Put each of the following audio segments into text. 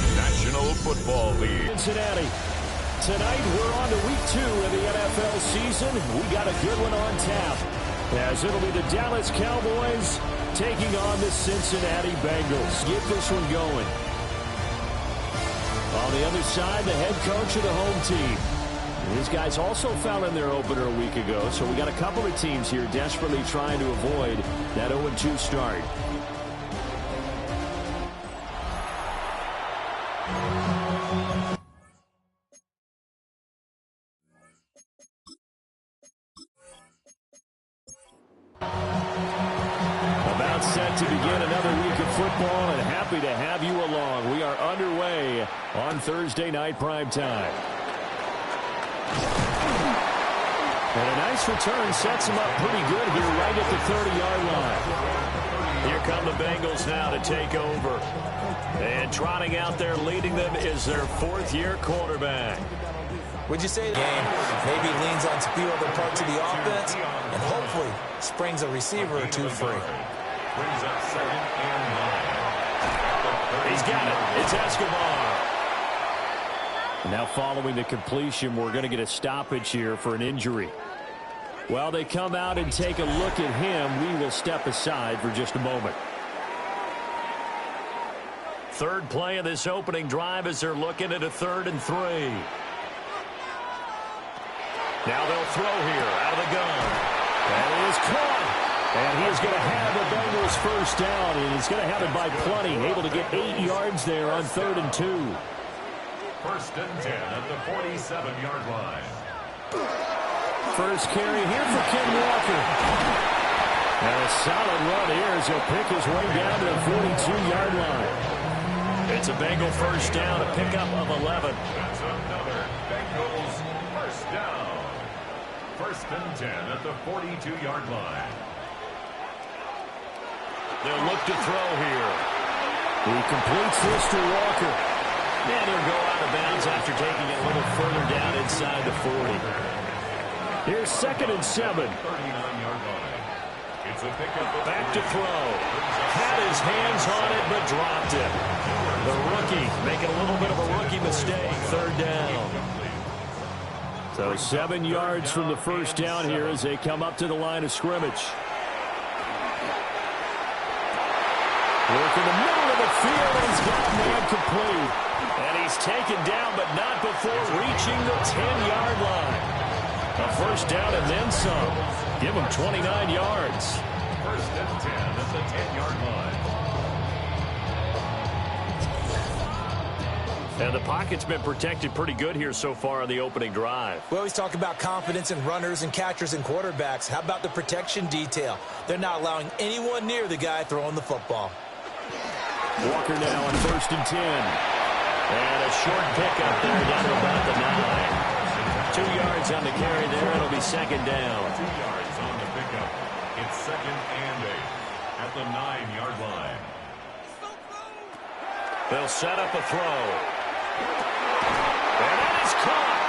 the National Football League. Cincinnati. Tonight, we're on to week 2 of the NFL season. We got a good one on tap, as it'll be the Dallas Cowboys taking on the Cincinnati Bengals. Get this one going. On the other side, the head coach of the home team. These guys also found in their opener a week ago, so we got a couple of teams here desperately trying to avoid that 0-2 start. About set to begin another week of football, and happy to have you along. We are underway on Thursday night primetime. And a nice return sets them up pretty good here right at the 30-yard line. Here come the Bengals now to take over. And trotting out there leading them is their 4th-year quarterback. Would you say the game maybe leans on a few other parts of the offense and hopefully springs a receiver or two free? He's got it. It's Escobar. Now following the completion, we're going to get a stoppage here for an injury. While they come out and take a look at him, we will step aside for just a moment. Third play of this opening drive as they're looking at a 3rd and 3. Now they'll throw here out of the gun. And he is caught. And he is going to have the Bengals first down. And he's going to have it by plenty. Able to get 8 yards there on 3rd and 2. 1st and 10 at the 47-yard line. First carry here for Ken Walker. And a solid run here as he'll pick his way down to the 42-yard line. It's a Bengal first down, a pickup of 11. That's another Bengals first down. 1st and 10 at the 42-yard line. They'll look to throw here. He completes this to Walker. And he'll go out of bounds after taking it a little further down inside the 40. Here's 2nd and 7. 39-yard line. It's a pickup. Back to throw. Had his hands on it, but dropped it. The rookie making a little bit of a rookie mistake. 3rd down. So 7 yards from the first down here as they come up to the line of scrimmage. Work in the middle of the field, and he's got man complete. And he's taken down, but not before reaching the 10-yard line. A first down and then some. Give him 29 yards. 1st and 10 at the 10-yard line. And the pocket's been protected pretty good here so far on the opening drive. We always talk about confidence in runners and catchers and quarterbacks. How about the protection detail? They're not allowing anyone near the guy throwing the football. Walker now on 1st and 10. And a short pickup there down to about the 9. 2 yards on the carry there. It'll be 2nd down. 2 yards on the pickup. It's 2nd and 8 at the 9-yard line. They'll set up a throw. And that is caught.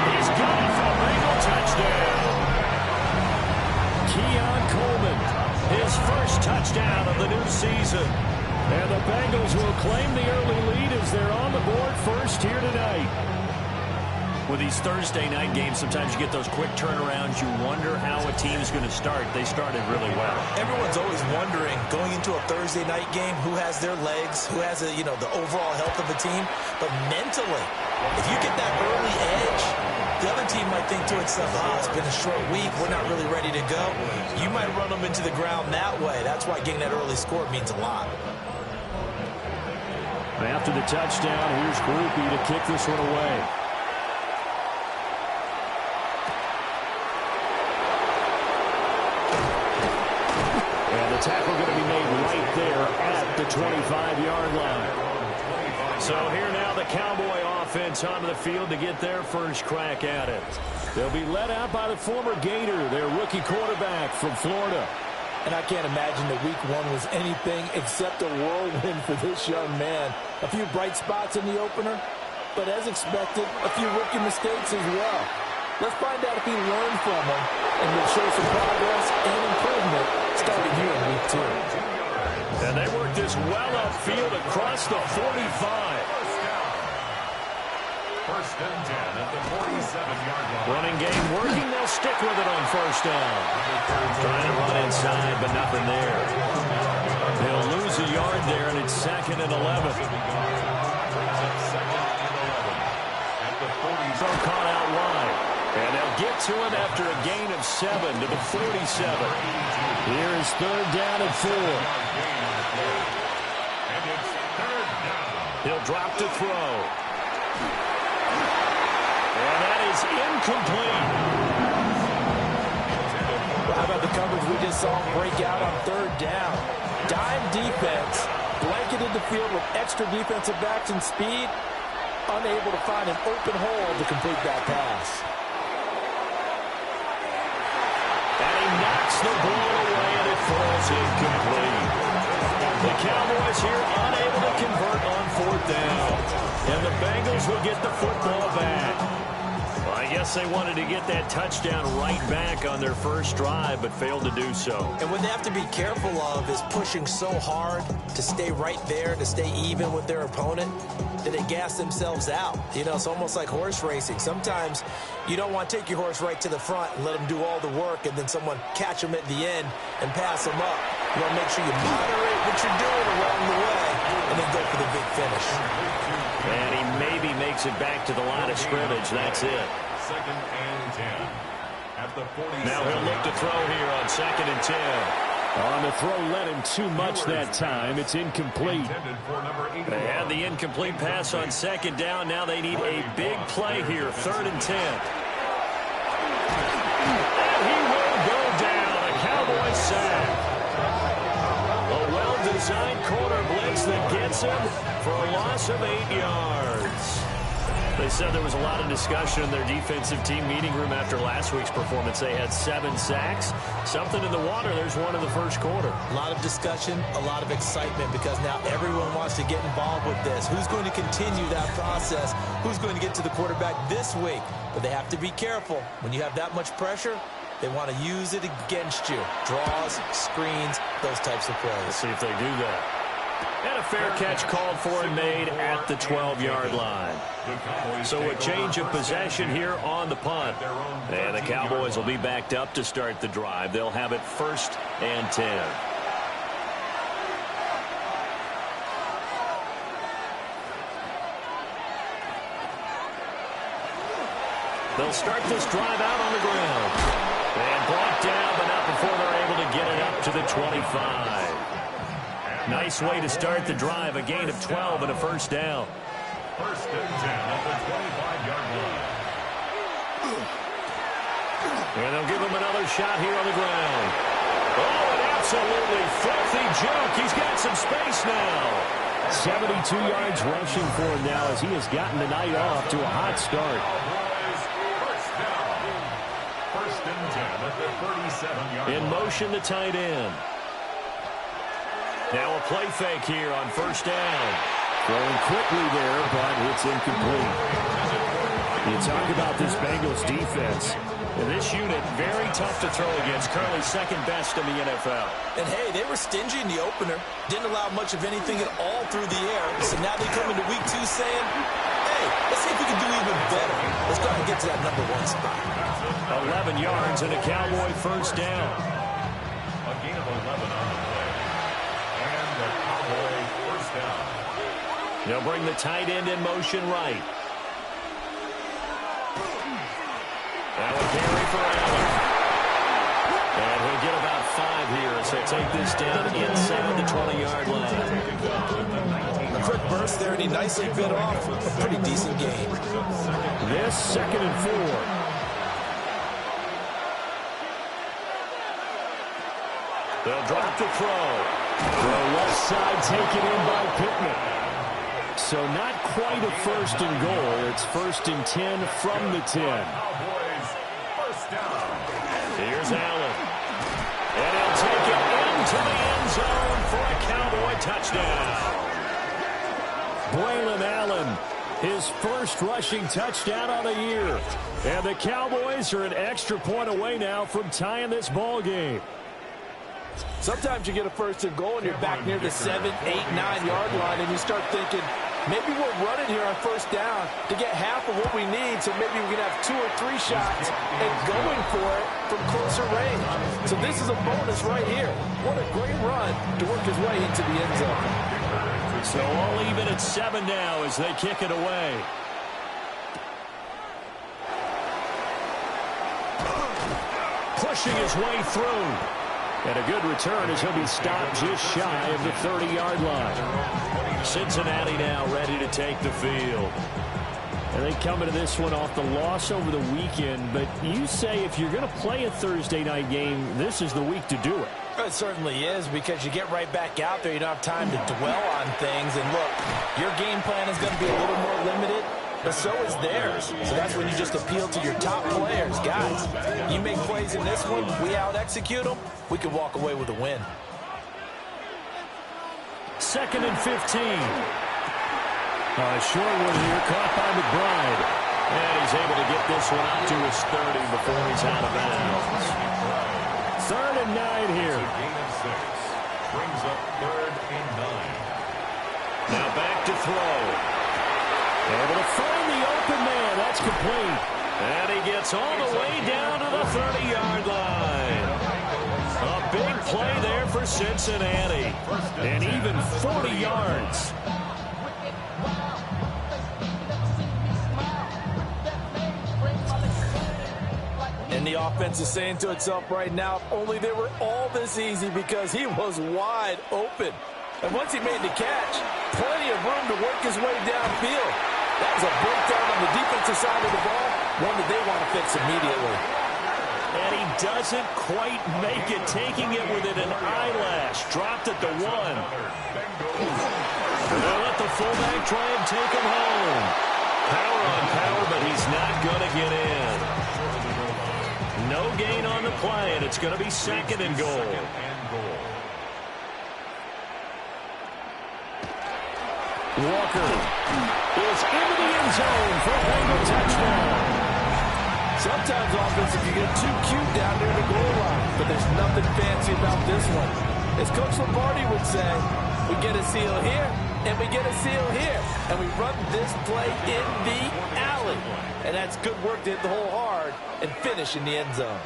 He's got it for a Bengal touchdown. Keon Coleman, his first touchdown of the new season. And the Bengals will claim the early lead as they're on the board first here tonight. With these Thursday night games, sometimes you get those quick turnarounds. You wonder how a team is going to start. They started really well. Everyone's always wondering, going into a Thursday night game, who has their legs, who has the overall health of the team. But mentally, if you get that early edge, the other team might think to itself, it's been a short week, we're not really ready to go. You might run them into the ground that way. That's why getting that early score means a lot. After the touchdown, here's Groupie to kick this one away. And the tackle going to be made right there at the 25-yard line. So here now the Cowboy offense onto the field to get their first crack at it. They'll be led out by the former Gator, their rookie quarterback from Florida. And I can't imagine that week 1 was anything except a whirlwind for this young man. A few bright spots in the opener, but as expected, a few rookie mistakes as well. Let's find out if he learned from them and will show some progress and improvement starting here in week 2. And they work this well upfield across the 45. First and 10 at the 47-yard line. Running game working. They'll stick with it on first down. Trying to run inside, but nothing there. They'll lose a yard there, and it's 2nd and 11. So caught out wide. And they'll get to it after a gain of 7 to the 47. Here's 3rd down and 4. And it's 3rd down. He'll drop to throw. And that is incomplete. How about the coverage we just saw break out on 3rd down? Dime defense, blanketed the field with extra defensive backs and speed, unable to find an open hole to complete that pass. And he knocks the ball away, and it falls incomplete. The Cowboys here unable to convert on 4th down. And the Bengals will get the football back. Well, I guess they wanted to get that touchdown right back on their first drive, but failed to do so. And what they have to be careful of is pushing so hard to stay right there, to stay even with their opponent, that they gas themselves out. You know, it's almost like horse racing. Sometimes you don't want to take your horse right to the front and let them do all the work, and then someone catch them at the end and pass them up. You want to make sure you moderate what you're doing along the way and then go for the big finish. And he maybe makes it back to the line of scrimmage. That's it. 2nd and 10 at the 47. Now he'll look to throw here on 2nd and 10. On the throw, led him too much that time. It's incomplete. They had the incomplete pass on 2nd down. Now they need a big play here. 3rd and 10. And he will go down. A Cowboys sack. A well-designed corner blitz that gets him for a loss of 8 yards. They said there was a lot of discussion in their defensive team meeting room after last week's performance. They had 7 sacks. Something in the water. There's one in the first quarter. A lot of discussion, a lot of excitement, because now everyone wants to get involved with this. Who's going to continue that process? Who's going to get to the quarterback this week? But they have to be careful. When you have that much pressure, they want to use it against you. Draws, screens, those types of plays. Let's see if they do that. And a fair catch called for and made at the 12-yard line. So a change of possession here on the punt. And the Cowboys will be backed up to start the drive. They'll have it 1st and 10. They'll start this drive out on the ground. And brought down, but not before they're able to get it up to the 25. Nice way to start the drive. A gain of 12 and a 1st down. 1st and 10 at the 25-yard line. And they'll give him another shot here on the ground. Oh, an absolutely filthy juke. He's got some space now. 72 yards rushing for him now as he has gotten the night off to a hot start. First and 10 at the 37-yard line. In motion, the tight end. Now a play fake here on 1st down. Throwing quickly there, but it's incomplete. You talk about this Bengals defense. And this unit, very tough to throw against. Currently 2nd best in the NFL. And, hey, they were stingy in the opener. Didn't allow much of anything at all through the air. So now they come into week 2 saying, hey, let's see if we can do even better. Let's go ahead and get to that number 1 spot. 11 yards and a Cowboy 1st down. A gain of 11 on the play. And the Cowboy 1st down. They'll bring the tight end in motion right. Now a carry for Allen. And he'll get about 5 here as they take this down inside the 20-yard line. A quick burst there, and he nicely bit off a pretty decent game. This 2nd and 4. They'll drop the throw. The left side taken in by Pittman. So not quite a 1st and goal. It's 1st and 10 from the 10. Cowboys 1st down. Here's Allen. And he'll take it into the end zone for a Cowboy touchdown. Braylon Allen, his 1st rushing touchdown on the year. And the Cowboys are an extra point away now from tying this ball game. Sometimes you get a 1st and goal and you're back near the 7, 8, 9-yard line and you start thinking, Maybe we'll run it here on first down to get half of what we need, so maybe we can have 2 or 3 shots and going for it from closer range. So this is a bonus right here. What a great run to work his way into the end zone. So all even at 7 now as they kick it away. Pushing his way through. And a good return as he'll be stopped just shy of the 30-yard line. Cincinnati now ready to take the field. And they come into this one off the loss over the weekend. But you say if you're going to play a Thursday night game, this is the week to do it. It certainly is, because you get right back out there. You don't have time to dwell on things. And look, your game plan is going to be a little more limited, but so is theirs. So that's when you just appeal to your top players. Guys, you make plays in this one, we out-execute them, we can walk away with a win. 2nd and 15. Short one here, caught by McBride. And he's able to get this one out to his 30 before he's out of bounds. 3rd and 9 here. Gain of 6. Brings up 3rd and 9. Now back to throw. Able to find the open man. That's complete. And he gets all the way down to the 30-yard line. A big play there for Cincinnati. And even 40 yards. And the offense is saying to itself right now, if only they were all this easy, because he was wide open. And once he made the catch, plenty of room to work his way downfield. That was a breakdown on the defensive side of the ball, one that they want to fix immediately. And he doesn't quite make it, taking it within an eyelash. Dropped at the 1. They'll let the fullback try and take him home. Power on power, but he's not going to get in. No gain on the play, and it's going to be 2nd and goal. Walker is into the end zone for a Bengal touchdown. Sometimes offense, you get too cute down near the goal line, but there's nothing fancy about this one. As Coach Lombardi would say, we get a seal here, and we get a seal here, and we run this play in the alley. And that's good work to hit the hole hard and finish in the end zone.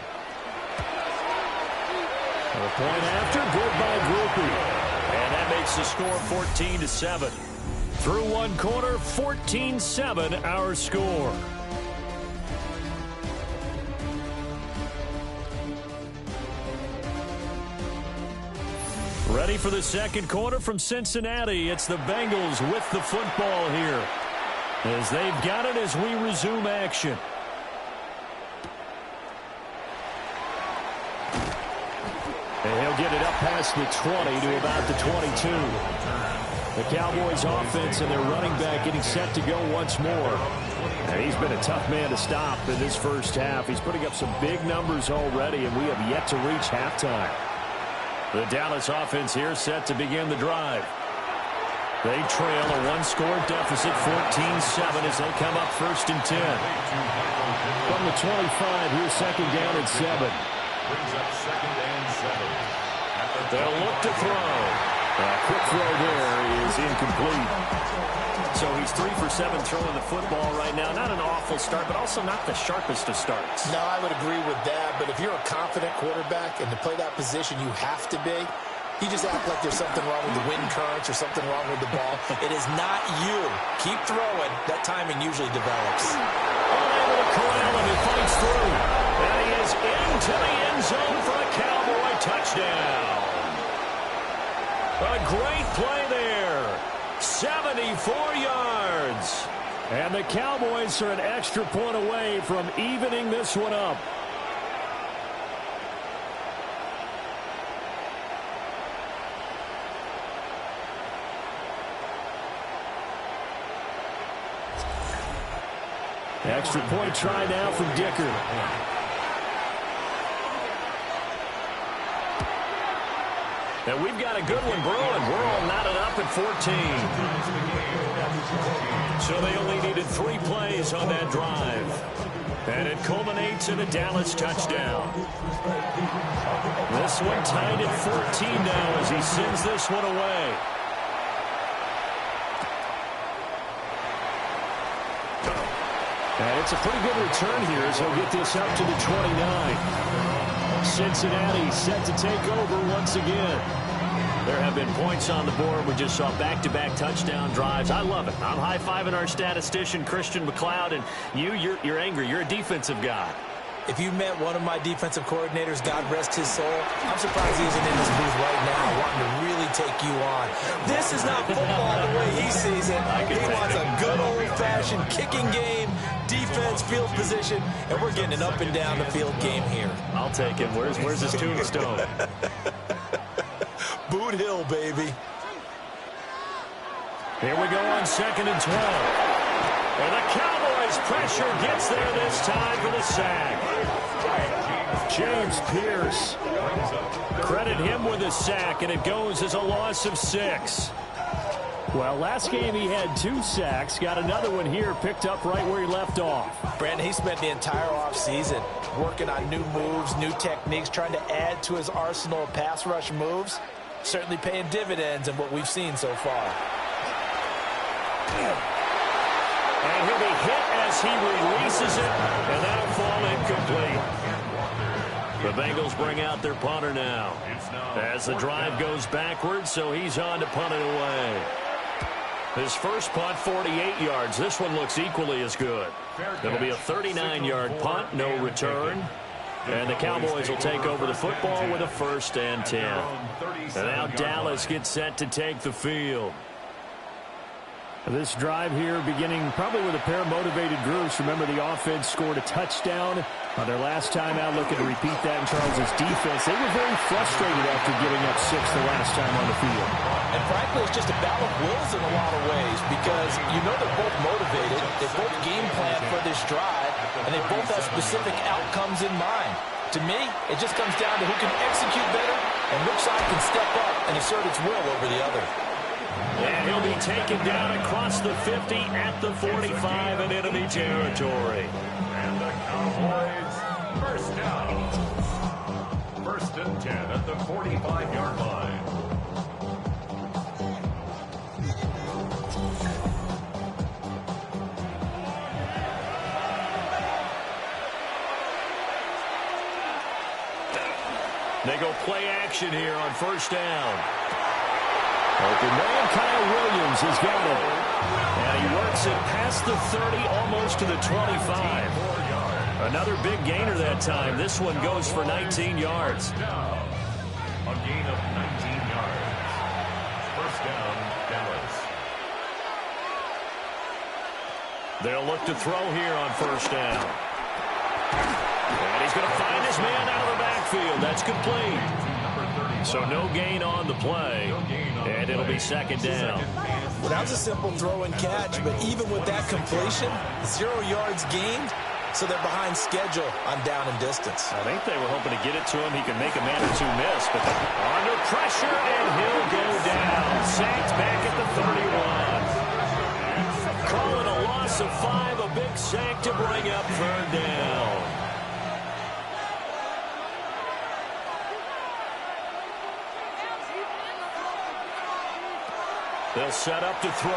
A point after, good by Groupie. And that makes the score 14-7. Through one quarter, 14-7 our score. Ready for the second quarter from Cincinnati. It's the Bengals with the football here, as they've got it as we resume action. And he'll get it up past the 20 to about the 22. The Cowboys offense and their running back getting set to go once more. And he's been a tough man to stop in this first half. He's putting up some big numbers already, and we have yet to reach halftime. The Dallas offense here set to begin the drive. They trail a one-score deficit, 14-7, as they come up 1st and 10. From the 25, here's 2nd down and 7. Brings up 2nd and 7. They'll look to throw. Quick throw there is incomplete. So he's 3 for 7 throwing the football right now. Not an awful start, but also not the sharpest of starts. No, I would agree with that. But if you're a confident quarterback and to play that position, you have to be. You just act like there's something wrong with the wind currents or something wrong with the ball. It is not you. Keep throwing. That timing usually develops. Unable to corral him. He fights through. And he is into the end zone for a Cowboy touchdown. A great play there. 74 yards. And the Cowboys are an extra point away from evening this one up. Extra point try now from Dicker. And we've got a good one brewing. We're all knotted up at 14. So they only needed 3 plays on that drive. And it culminates in a Dallas touchdown. This one tied at 14 now as he sends this one away. And it's a pretty good return here as he'll get this up to the 29. Cincinnati set to take over once again. There have been points on the board. We just saw back-to-back touchdown drives. I love it. I'm high-fiving our statistician, Christian McLeod, and you're angry. You're a defensive guy. If you met one of my defensive coordinators, God rest his soul, I'm surprised he isn't in this booth right now wanting to really take you on. This is not football the way he sees it. He wants a good old-fashioned kicking game, defense, field position, and we're getting an up-and-down-the-field game here. I'll take him. Where's his tombstone? Boot Hill, baby. Here we go on 2nd and 12. And the Cowboys pressure gets there this time for the sack. James Pierce. Credit him with a sack, and it goes as a loss of 6. Well, last game he had 2 sacks. Got another one here, picked up right where he left off. Brandon, he spent the entire offseason working on new moves, new techniques, trying to add to his arsenal of pass rush moves. Certainly paying dividends in what we've seen so far. And he'll be hit as he releases it, and that'll fall incomplete. The Bengals bring out their punter now as the drive goes backwards, so he's on to punt it away. His first punt, 48 yards. This one looks equally as good. It'll be a 39-yard punt, no return. And the Cowboys will take over the football with a 1st and 10. And now Dallas gets set to take the field. This drive here beginning probably with a pair of motivated groups. Remember, the offense scored a touchdown on their last time out. Looking to repeat that in Charles's defense. They were very frustrated after giving up 6 the last time on the field. And frankly, it's just a battle of wills in a lot of ways because you know they're both motivated. They both game plan for this drive, and they both have specific outcomes in mind. To me, it just comes down to who can execute better and which side can step up and assert its will over the other. And he'll be taken down across the 50 at the 45 in enemy territory. And the Cowboys first down. 1st and 10 at the 45-yard line. They go play action here on 1st down. Open man, Kyle Williams has got it. And he works it past the 30, almost to the 25. Another big gainer that time. This one goes for 19 yards. A gain of 19 yards. 1st down, Dallas. They'll look to throw here on 1st down. And he's going to find his man out of the backfield. That's complete. So no gain on the play, and it'll be 2nd down. Well, that was a simple throw and catch, but even with that completion, 0 yards gained, so they're behind schedule on down and distance. I think they were hoping to get it to him. He can make a man or 2 miss, but under pressure, and he'll go down. Sacked back at the 31. Call it a loss of 5, a big sack to bring up 3rd down. They'll set up to throw.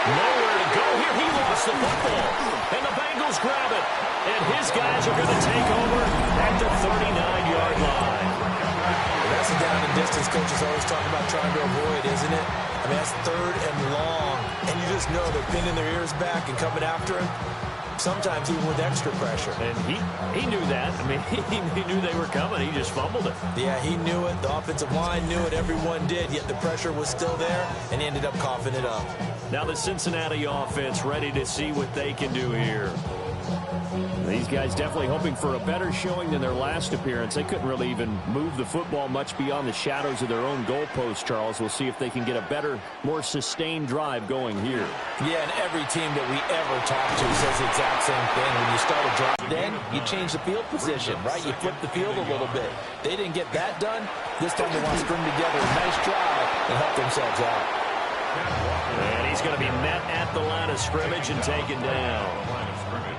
Nowhere to go here. He lost the football. And the Bengals grab it. And his guys are going to take over at the 39-yard line. That's a down and distance coaches always talk about trying to avoid, isn't it? I mean, that's 3rd and long. And you just know they're pinning their ears back and coming after him. Sometimes even with extra pressure. And he knew that. I mean, he knew they were coming. He just fumbled it. Yeah, he knew it. The offensive line knew it. Everyone did. Yet the pressure was still there, and he ended up coughing it up. Now the Cincinnati offense ready to see what they can do here. These guys definitely hoping for a better showing than their last appearance. They couldn't really even move the football much beyond the shadows of their own goalpost, Charles. We'll see if they can get a better, more sustained drive going here. Yeah, and every team that we ever talk to says the exact same thing. When you start a drive, then you change the field position, right? You flip the field a little bit. They didn't get that done. This time they want to string together a nice drive and help themselves out. And he's going to be met at the line of scrimmage and taken down.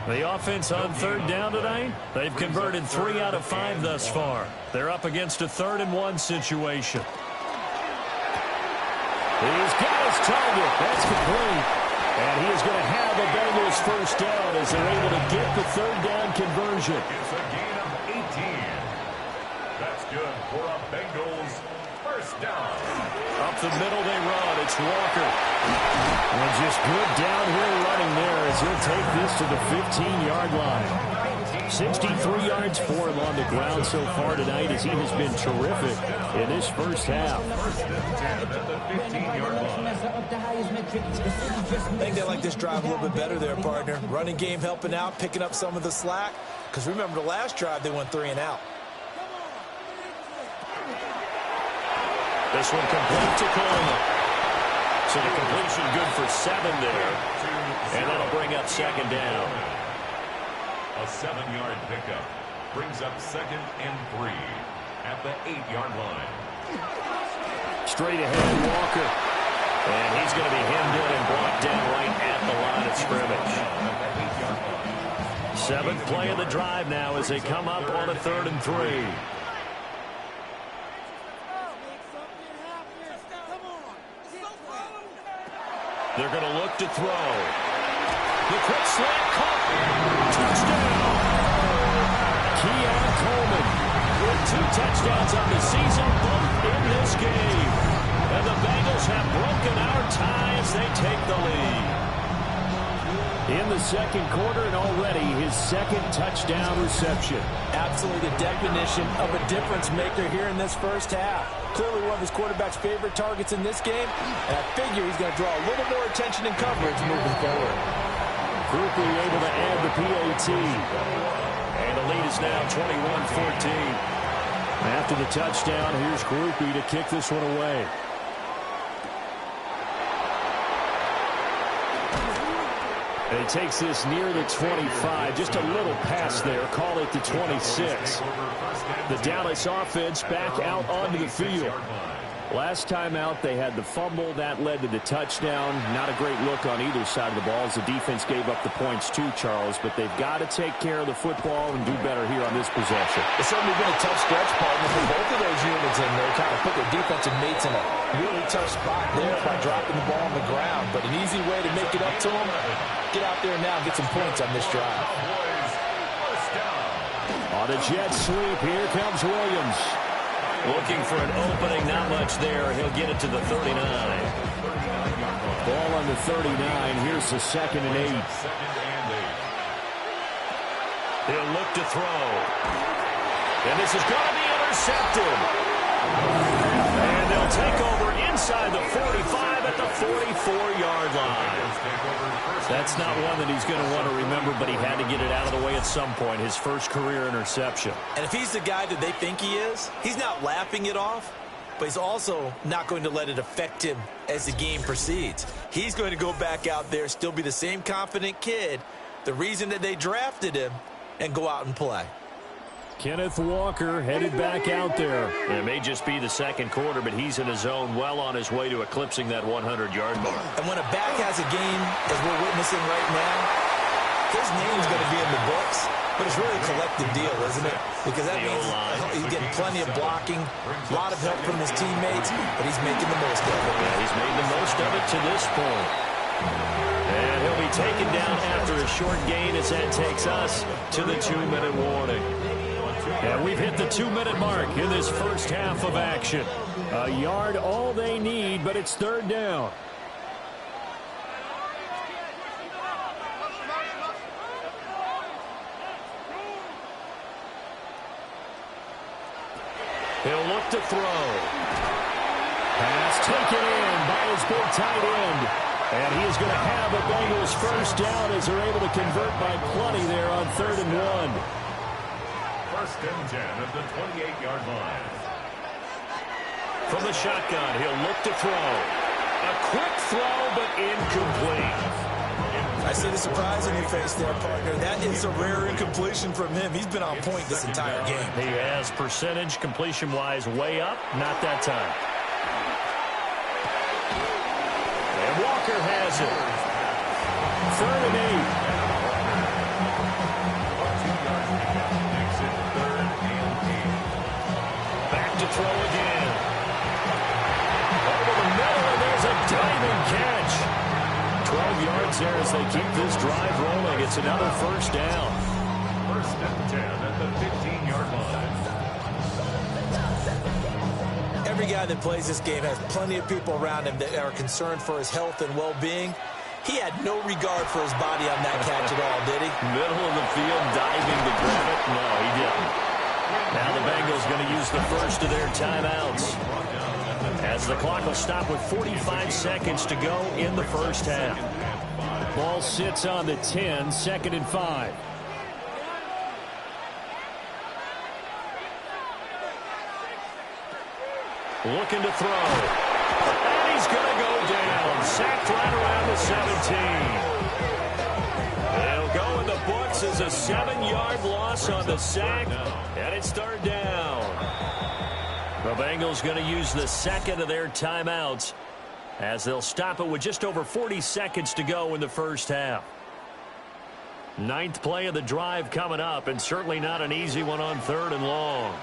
The offense on 3rd down tonight, they've converted 3 out of 5 thus far. They're up against a 3rd and 1 situation. He's got his target. That's complete. And he is going to have a Bengals first down as they're able to get the third down conversion. It's a gain of 18. That's good for a Bengals first down. Up the middle they run. It's Walker. And just good downhill running there as he'll take this to the 15-yard line. 63 yards for him on the ground so far tonight as he has been terrific in this first half. First and 10 at the 15-yard line. I think they like this drive a little bit better there, partner. Running game helping out, picking up some of the slack. Because remember, the last drive, they went 3 and out. This one complete to Coleman. So the completion good for 7 there. And that'll bring up second down. A 7-yard pickup brings up 2nd and 3 at the 8-yard line. Straight ahead, Walker. And he's going to be hemmed in and brought down right at the line of scrimmage. 7th play of the drive now as they come up on a 3rd and 3. They're going to look to throw. The quick slant caught. Touchdown. Keon Coleman with 2 touchdowns on the season, both in this game. And the Bengals have broken our tie as they take the lead. In the second quarter and already his 2nd touchdown reception. Absolutely the definition of a difference maker here in this first half. Clearly one of his quarterback's favorite targets in this game. And I figure he's going to draw a little more attention and coverage moving forward. Groupie able to add the PAT. And the lead is now 21-14. After the touchdown, here's Groupie to kick this one away. And he takes this near the 25. Just a little pass there. Call it the 26. The Dallas offense back out onto the field. Last time out, they had the fumble. That led to the touchdown. Not a great look on either side of the ball as the defense gave up the points too, Charles. But they've got to take care of the football and do better here on this possession. It's certainly been a tough stretch, partner, for both of those units in there. Kind of put their defensive mates in a really tough spot there by dropping the ball on the ground. But an easy way to make it up to them, get out there now and get some points on this drive. On a jet sweep, here comes Williams. Looking for an opening, not much there. He'll get it to the 39. Ball on the 39. Here's the 2nd and 8. He'll look to throw. And this is going to be intercepted. And they'll take over inside the 45 at the 44-yard line. That's not one that he's going to want to remember, but he had to get it out of the way at some point. His first career interception. And if he's the guy that they think he is, he's not laughing it off, but he's also not going to let it affect him as the game proceeds. He's going to go back out there, still be the same confident kid, the reason that they drafted him, and go out and play. Kenneth Walker headed back out there. It may just be the second quarter, but he's in his zone well on his way to eclipsing that 100-yard mark. And when a back has a game, as we're witnessing right now, his name's going to be in the books, but it's really a collective deal, isn't it? Because that means he's getting plenty of blocking, a lot of help from his teammates, but he's making the most of it. Yeah, he's made the most of it to this point. And he'll be taken down after a short gain as that takes us to the 2-minute warning. And we've hit the 2-minute mark in this first half of action. A yard all they need, but it's 3rd down. He'll look to throw. Pass taken in by his big tight end. And he is going to have a Bengals first down as they're able to convert by plenty there on 3rd and 1. 1st and 10 at the 28-yard line. From the shotgun, he'll look to throw. A quick throw, but incomplete. I see the surprise in your face there, partner. That is a rare incompletion from him. He's been on point this entire game. He has percentage completion-wise way up. Not that time. And Walker has it. 3rd and 8. Throw again. Over the middle, and there's a diving catch. 12 yards they keep this drive rolling. It's another first down. First and 10 at the 15-yard line. Every guy that plays this game has plenty of people around him that are concerned for his health and well-being. He had no regard for his body on that catch at all, did he? Middle of the field, diving to grab it. No, he didn't. Now the Bengals going to use the first of their timeouts, as the clock will stop with 45 seconds to go in the first half. Ball sits on the 10, 2nd and 5. Looking to throw. And he's going to go down. Sacked right around the 17. They'll go in the books as a 7-yard loss on the sack. And it's 3rd down. The Bengals going to use the second of their timeouts, as they'll stop it with just over 40 seconds to go in the first half. 9th play of the drive coming up, and certainly not an easy one on 3rd and long.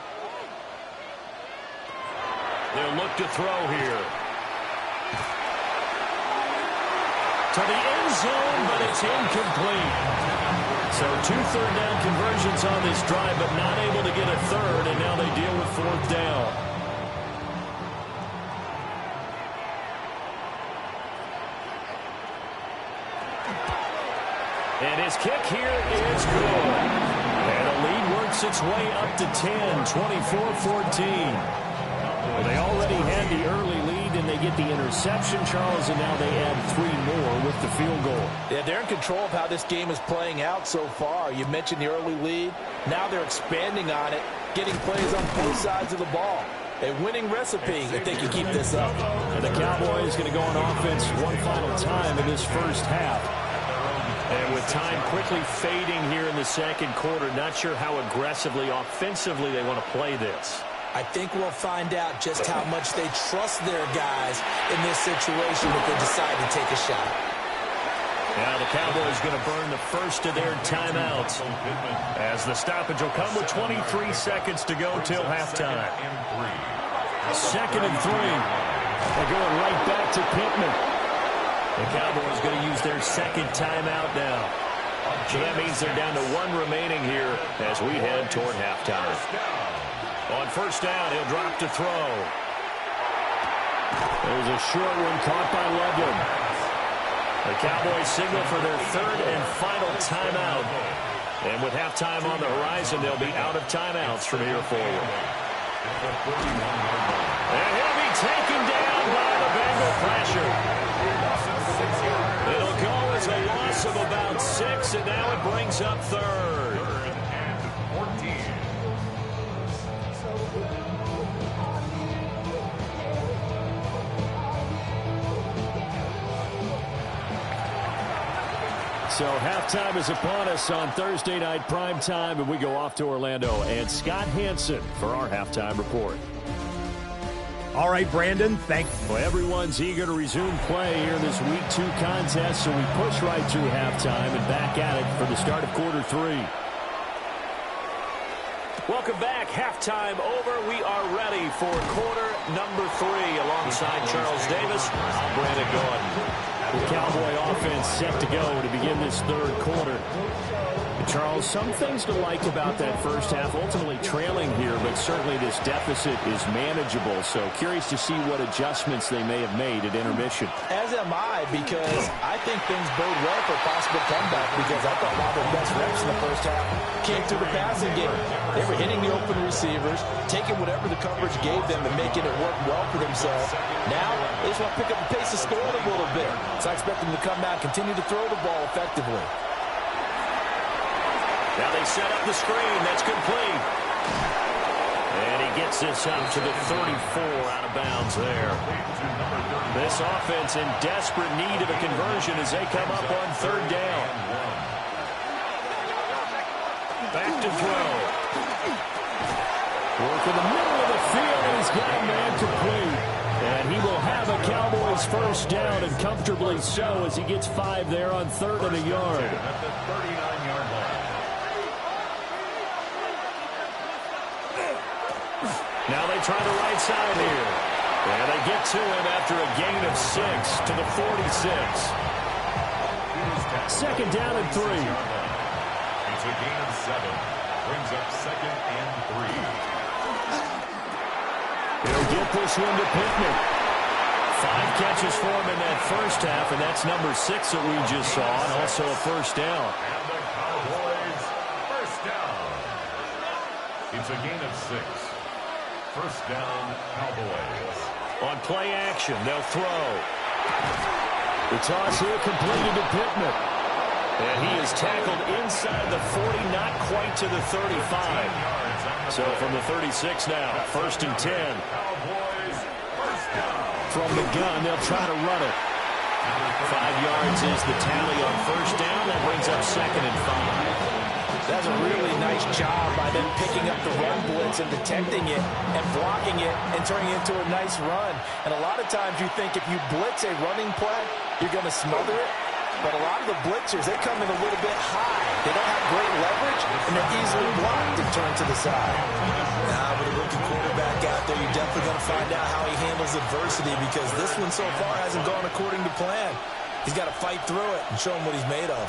They'll look to throw here. To the end zone, but it's incomplete. So 2 third down conversions on this drive, but not able to get a third, and now they deal with 4th down. And his kick here is good. And the lead works its way up to 10, 24-14. Well, they already had the early lead, and they get the interception, Charles, and now they add 3 more with the field goal. Yeah, they're in control of how this game is playing out so far. You mentioned the early lead. Now they're expanding on it, getting plays on both sides of the ball. A winning recipe if they can keep this up. And the Cowboys going to go on offense one final time in this first half. And with time quickly fading here in the second quarter, not sure how aggressively, offensively they want to play this. I think we'll find out just how much they trust their guys in this situation if they decide to take a shot. Now the Cowboys going to burn the first of their timeouts, as the stoppage will come with 23 seconds to go till halftime. 2nd and 3. They're going right back to Pittman. The Cowboys going to use their second timeout now. So that means they're down to 1 remaining here as we head toward halftime. On first down, he'll drop to throw. There's a short one caught by Loveland. The Cowboys signal for their 3rd and final timeout. And with halftime on the horizon, they'll be out of timeouts from here forward. And he'll be taken down by the Bengal pressure. It'll go as a loss of about 6, and now it brings up 3rd. So halftime is upon us on Thursday night prime time, and we go off to Orlando. And Scott Hansen for our halftime report. All right, Brandon, thanks. Well, everyone's eager to resume play here in this Week 2 contest, so we push right through halftime and back at it for the start of quarter 3. Welcome back. Halftime over. We are ready for quarter number 3 alongside Charles Davis. I'm Brandon Gordon. The Cowboy offense set to go to begin this 3rd quarter. And Charles, some things to like about that first half, ultimately trailing here, but certainly this deficit is manageable. So curious to see what adjustments they may have made at intermission. As am I, because I think things bode well for a possible comeback, because I thought one of their best reps in the first half came through the passing game. They were hitting the open receivers, taking whatever the coverage gave them and making it work well for themselves. Now, they just want to pick up the pace of scoring a little bit. So I expect them to come out and continue to throw the ball effectively. Now they set up the screen. That's complete. And he gets this up to the 34, out of bounds there. This offense in desperate need of a conversion as they come up on 3rd down. Back to throw. Work in the middle of the field, and he's got a man complete. And he will have a Cowboys first down, and comfortably so, as he gets 5 there on 3rd and a yard. At the 39-yard line. Now they try the right side here. And they get to him after a gain of 6 to the 46. Second down and 3. It's a gain of 7. Brings up 2nd and 3. He'll get this one to Pittman. 5 catches for him in that first half, and that's number 6 that we just saw, and also a first down. And the Cowboys, first down. It's a gain of 6. First down, Cowboys. On play action, they'll throw. The toss here completed to Pittman. And he is tackled inside the 40, not quite to the 35. So from the 36 now, 1st and 10. Cowboys, first down. From the gun, they'll try to run it. 5 yards is the tally on first down. That brings up 2nd and 5. That's a really nice job by them picking up the run blitz and detecting it and blocking it and turning it into a nice run. And a lot of times you think if you blitz a running play, you're going to smother it. But a lot of the blitzers, they come in a little bit high. They don't have great leverage, and they're easily blocked and turned to the side. Nah, with a rookie quarterback out there, you're definitely going to find out how he handles adversity because this one so far hasn't gone according to plan. He's got to fight through it and show him what he's made of.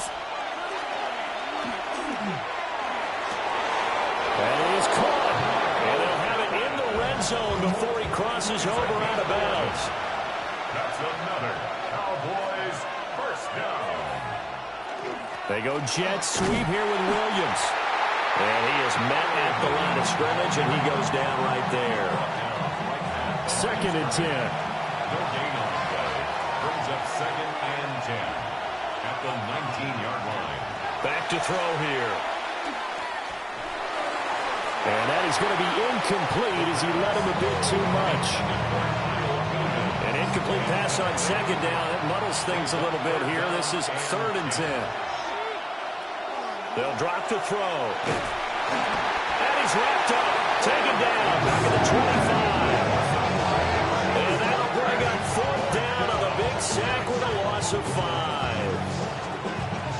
And it is caught. And they'll have it in the red zone before he crosses over out of bounds. That's another Cowboys first down. They go jet sweep here with Williams. And he is met at the line of scrimmage, and he goes down right there. 2nd and 10. No gain on the play. Brings up 2nd and 10 at the 19-yard line. Back to throw here. And that is going to be incomplete as he led him a bit too much. An incomplete pass on 2nd down. It muddles things a little bit here. This is 3rd and 10. They'll drop to throw. And he's wrapped up. Taken down. Back at the 25. And that'll bring up 4th down on the big sack with a loss of 5.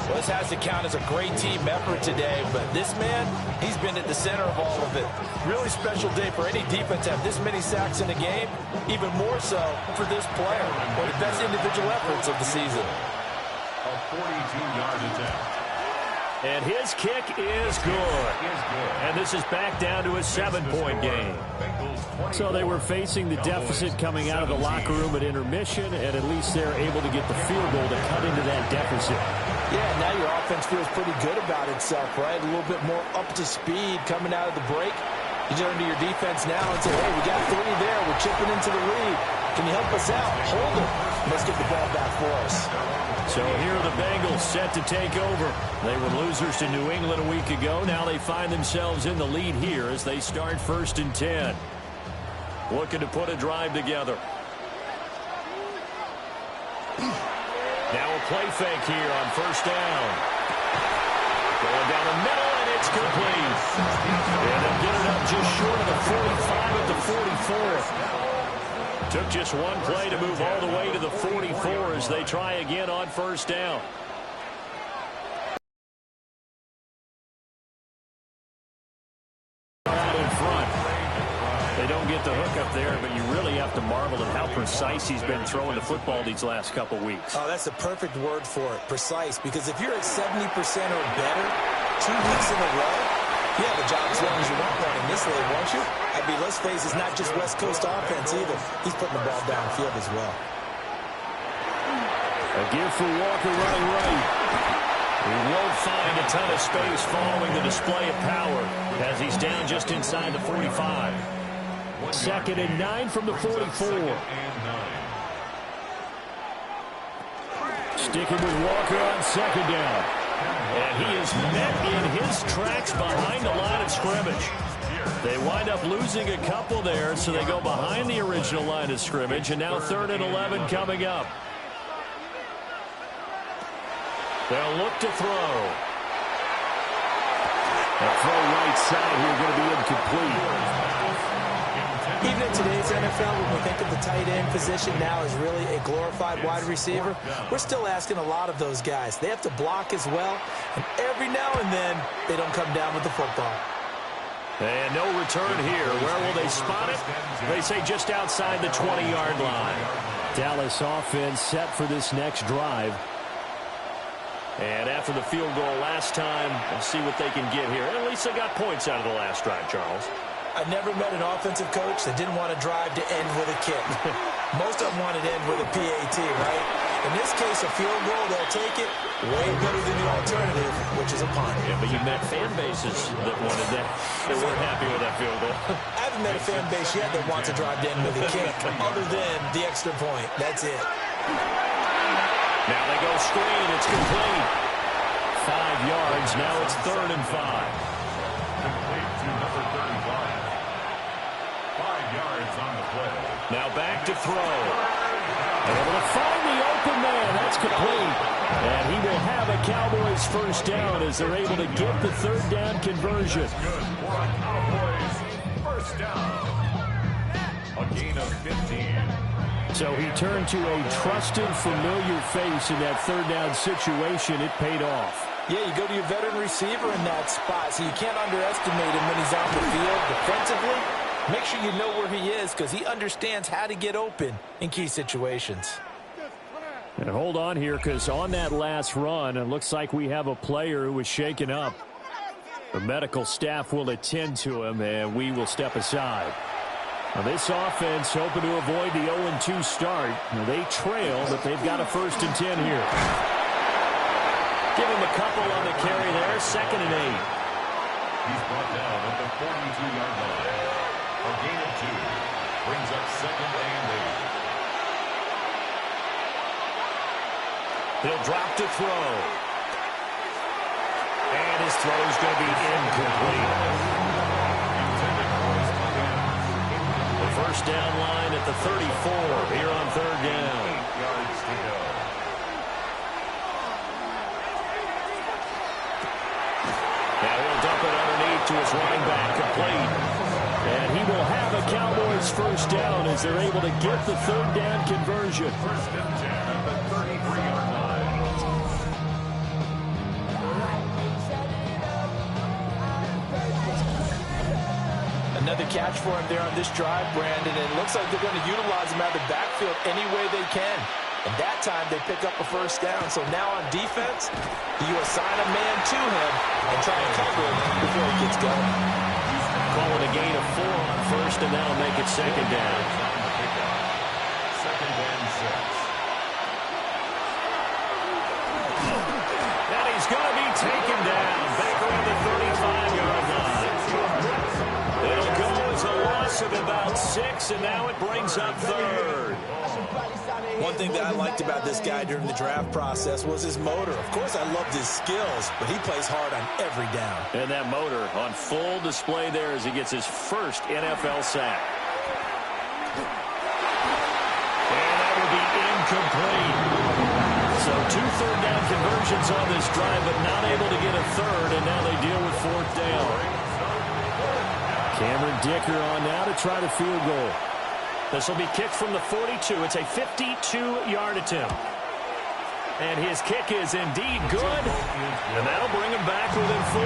Well, this has to count as a great team effort today, but this man, he's been at the center of all of it. Really special day for any defense to have this many sacks in a game, even more so for this player. One of the best individual efforts of the season. A 42-yard attempt. And his kick is good. And this is back down to a 7-point game. So they were facing the deficit coming out of the locker room at intermission, and at least they're able to get the field goal to cut into that deficit. Yeah, now your offense feels pretty good about itself, right? A little bit more up to speed coming out of the break. You turn to your defense now and say, hey, we got 3 there. We're chipping into the lead. Can you help us out? Hold it. Let's get the ball back for us. So here are the Bengals set to take over. They were losers to New England a week ago. Now they find themselves in the lead here as they start 1st and 10. Looking to put a drive together. Now a play fake here on 1st down. Going down the middle, and it's complete. And they'll get it up just short of the 45 at the 44. Took just one play to move all the way to the 44 as they try again on 1st down. Out in front. They don't get the hook up there, but you really have to marvel at how precise he's been throwing the football these last couple weeks. Oh, that's the perfect word for it, precise, because if you're at 70% or better 2 weeks in a row, you have a job as long as you want one in this league, won't you? I mean, let's face it, it's not just West Coast offense either. He's putting the ball downfield as well. A give for Walker running right. He won't find a ton of space following the display of power as he's down just inside the 45. 2nd and 9 from the 44. Sticking with Walker on 2nd down. And he is met in his tracks behind the line of scrimmage. They wind up losing a couple there, so they go behind the original line of scrimmage, and now 3rd and 11 coming up. They'll look to throw. That throw right side here going to be incomplete. Even in today's NFL, when we think of the tight end position now as really a glorified wide receiver, we're still asking a lot of those guys. They have to block as well, and every now and then, they don't come down with the football. And no return here. Where will they spot it? They say just outside the 20-yard line. Dallas offense set for this next drive. And after the field goal last time, we'll see what they can get here. At least they got points out of the last drive, Charles. I never met an offensive coach that didn't want to drive to end with a kick. Most of them wanted to end with a PAT, right? In this case, a field goal, they'll take it. Way better than the alternative, which is a punt. Yeah, but you met fan bases that wanted that. They weren't happy with that field goal. I haven't met a fan base yet that wants to drive to end with a kick, other than the extra point. That's it. Now they go screen. It's complete. 5 yards. Now it's 3rd and 5. Complete to number 35. 5 yards on the play. Now back to throw. Able to find the open man. That's complete. And he will have a Cowboys first down as they're able to get the 3rd down conversion. Good for a Cowboys first down. A gain of 15. So he turned to a trusted, familiar face in that 3rd down situation. It paid off. Yeah, you go to your veteran receiver in that spot, so you can't underestimate him when he's on the field defensively. Make sure you know where he is because he understands how to get open in key situations. And hold on here because on that last run, it looks like we have a player who was shaken up. The medical staff will attend to him, and we will step aside. Now this offense hoping to avoid the 0-2 start. Now they trail, but they've got a 1st and 10 here. Give him a couple on the carry there. 2nd and 8. He's brought down at the 42-yard line. A gain of 2. Brings up 2nd and 8. He'll drop to throw. And his throw is going to be incomplete. First down line at the 34 here on 3rd down. 8 yards to go. Now he'll dump it underneath to his running back, complete. And he will have a Cowboys first down as they're able to get the 3rd down conversion. 1st and 10 at the 33-yard line. Another catch for him there on this drive, Brandon, and it looks like they're going to utilize him out of the backfield any way they can. And that time they pick up a first down. So now on defense, you assign a man to him and try and cover him before he gets going. Calling a gain of 4 on 1st, and that'll make it 2nd down. 2nd and 6. And he's going to be taken down back around the 35-yard line. It'll go as a loss of about 6, and now it brings up 3rd. One thing that I liked about this guy during the draft process was his motor. Of course, I loved his skills, but he plays hard on every down. And that motor on full display there as he gets his first NFL sack. And that will be incomplete. So 2 third down conversions on this drive, but not able to get a 3rd, and now they deal with 4th down. Cameron Dicker on now to try the field goal. This will be kicked from the 42. It's a 52-yard attempt. And his kick is indeed good. And that'll bring him back within 4.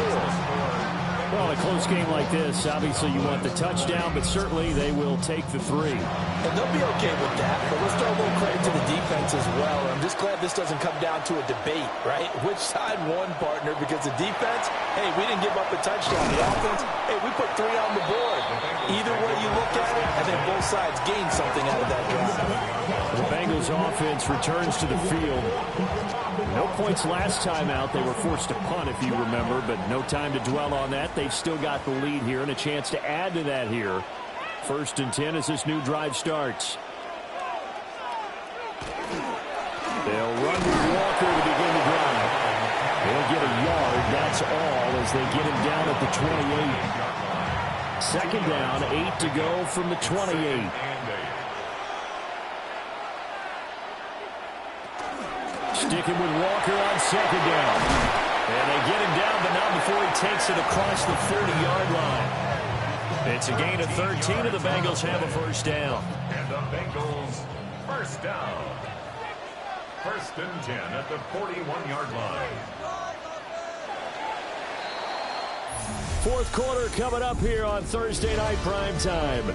Well, in a close game like this, obviously you want the touchdown, but certainly they will take the 3. And they'll be okay with that, but let's throw a little credit to the defense as well. I'm just glad this doesn't come down to a debate, right? Which side won, partner? Because the defense, hey, we didn't give up a touchdown. The offense, hey, we put 3 on the board. Either way you look at it, I think both sides gained something out of that drive. The Bengals offense returns to the field. No points last time out. They were forced to punt, if you remember, but no time to dwell on that. They've still got the lead here and a chance to add to that here. 1st and 10 as this new drive starts. They'll run with Walker to begin the drive. They'll get a yard, that's all, as they get him down at the 28. 2nd down, 8 to go from the 28. Sticking with Walker on 2nd down. And they get him down, but not before he takes it across the 30-yard line. It's a gain of 13, and the Bengals have a first down. And the Bengals first down. 1st and 10 at the 41-yard line. 4th quarter coming up here on Thursday Night Primetime.